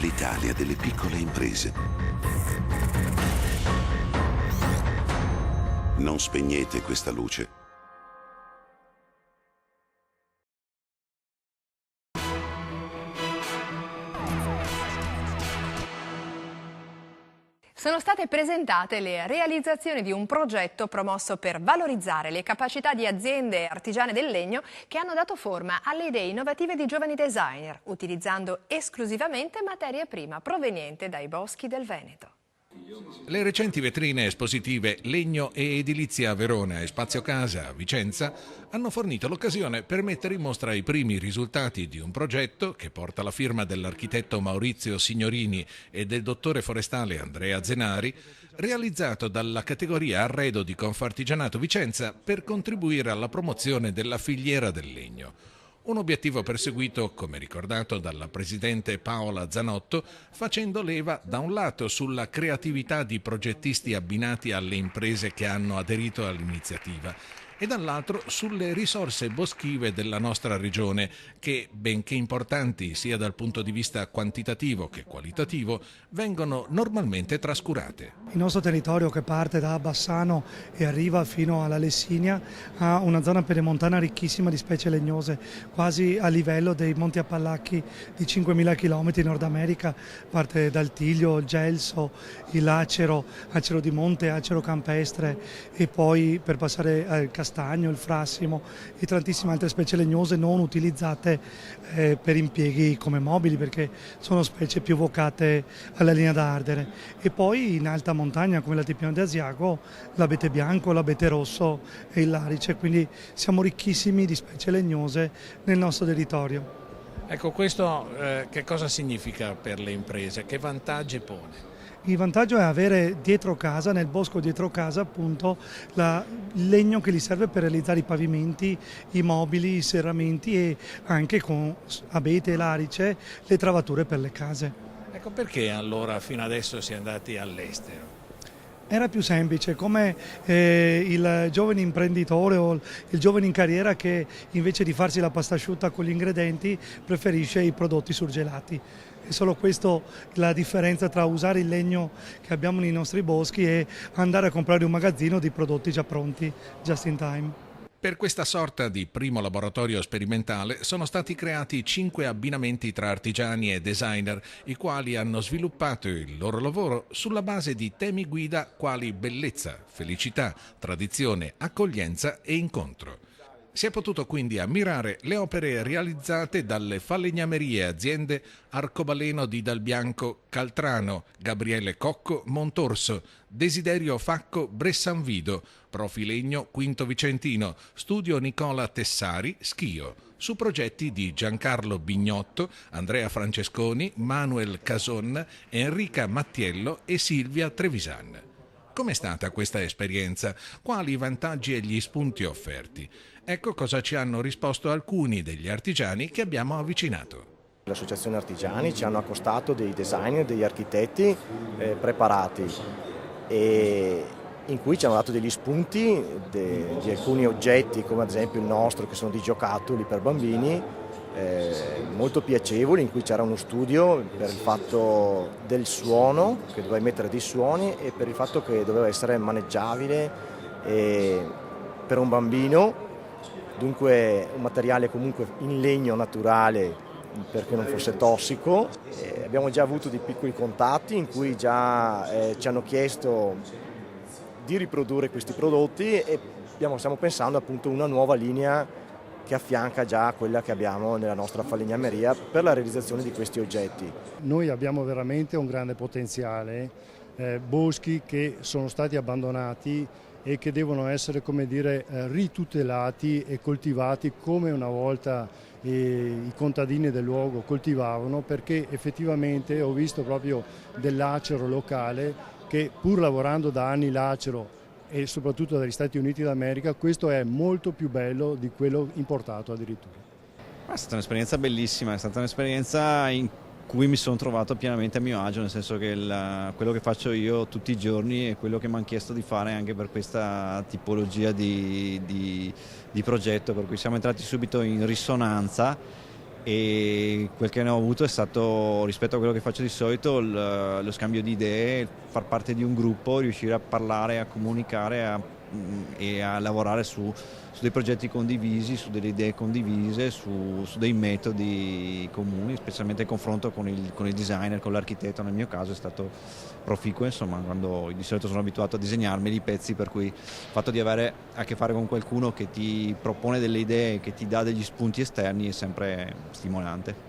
l'Italia delle piccole imprese. Non spegnete questa luce. Sono state presentate le realizzazioni di un progetto promosso per valorizzare le capacità di aziende artigiane del legno che hanno dato forma alle idee innovative di giovani designer, utilizzando esclusivamente materia prima proveniente dai boschi del Veneto. Le recenti vetrine espositive Legno e Edilizia a Verona e Spazio Casa a Vicenza hanno fornito l'occasione per mettere in mostra i primi risultati di un progetto che porta la firma dell'architetto Maurizio Signorini e del dottore forestale Andrea Zenari, realizzato dalla categoria Arredo di Confartigianato Vicenza per contribuire alla promozione della filiera del legno. Un obiettivo perseguito, come ricordato dalla presidente Paola Zanotto, facendo leva da un lato sulla creatività di progettisti abbinati alle imprese che hanno aderito all'iniziativa e dall'altro sulle risorse boschive della nostra regione che, benché importanti sia dal punto di vista quantitativo che qualitativo, vengono normalmente trascurate. Il nostro territorio, che parte da Bassano e arriva fino alla Lessinia, ha una zona pedemontana ricchissima di specie legnose, quasi a livello dei Monti Appalachi di 5.000 km in Nord America. Parte dal tiglio, il gelso, il acero di monte, acero campestre, e poi per passare al castagno, il frassimo e tantissime altre specie legnose non utilizzate per impieghi come mobili, perché sono specie più vocate alla linea da ardere. E poi in alta montagna come l'altipiano di Asiago, l'abete bianco, l'abete rosso e il larice, quindi siamo ricchissimi di specie legnose nel nostro territorio. Ecco, questo che cosa significa per le imprese? Che vantaggi pone? Il vantaggio è avere dietro casa, nel bosco dietro casa, appunto il legno che gli serve per realizzare i pavimenti, i mobili, i serramenti e anche con abete e larice le travature per le case. Ecco, perché allora fino adesso si è andati all'estero? Era più semplice, come il giovane imprenditore o il giovane in carriera che invece di farsi la pasta asciutta con gli ingredienti preferisce i prodotti surgelati. È solo questo la differenza tra usare il legno che abbiamo nei nostri boschi e andare a comprare un magazzino di prodotti già pronti, just in time. Per questa sorta di primo laboratorio sperimentale sono stati creati 5 abbinamenti tra artigiani e designer, i quali hanno sviluppato il loro lavoro sulla base di temi guida quali bellezza, felicità, tradizione, accoglienza e incontro. Si è potuto quindi ammirare le opere realizzate dalle falegnamerie aziende Arcobaleno di Dalbianco, Caltrano, Gabriele Cocco, Montorso, Desiderio Facco, Bressanvido, Profilegno, Quinto Vicentino, Studio Nicola Tessari, Schio, su progetti di Giancarlo Bignotto, Andrea Francesconi, Manuel Cason, Enrica Mattiello e Silvia Trevisan. Com'è stata questa esperienza? Quali i vantaggi e gli spunti offerti? Ecco cosa ci hanno risposto alcuni degli artigiani che abbiamo avvicinato. L'associazione artigiani ci hanno accostato dei designer, degli architetti preparati, e in cui ci hanno dato degli spunti di alcuni oggetti, come ad esempio il nostro, che sono di giocattoli per bambini, molto piacevoli, in cui c'era uno studio per il fatto del suono, che doveva emettere dei suoni, e per il fatto che doveva essere maneggiabile per un bambino, dunque un materiale comunque in legno naturale perché non fosse tossico. Abbiamo già avuto dei piccoli contatti in cui già ci hanno chiesto di riprodurre questi prodotti, e stiamo pensando appunto a una nuova linea che affianca già quella che abbiamo nella nostra falegnameria per la realizzazione di questi oggetti. Noi abbiamo veramente un grande potenziale, boschi che sono stati abbandonati e che devono essere, come dire, ritutelati e coltivati come una volta i contadini del luogo coltivavano, perché effettivamente ho visto proprio dell'acero locale che, pur lavorando da anni l'acero e soprattutto dagli Stati Uniti d'America, questo è molto più bello di quello importato addirittura. È stata un'esperienza bellissima, è stata un'esperienza in cui mi sono trovato pienamente a mio agio, nel senso che quello che faccio io tutti i giorni è quello che mi hanno chiesto di fare anche per questa tipologia di progetto, per cui siamo entrati subito in risonanza e quel che ne ho avuto è stato, rispetto a quello che faccio di solito, lo scambio di idee, far parte di un gruppo, riuscire a parlare, a comunicare e a lavorare su dei progetti condivisi, su delle idee condivise, su dei metodi comuni, specialmente il confronto con il designer, con l'architetto. Nel mio caso è stato proficuo, insomma, quando di solito sono abituato a disegnarmi i pezzi, per cui il fatto di avere a che fare con qualcuno che ti propone delle idee, che ti dà degli spunti esterni è sempre stimolante.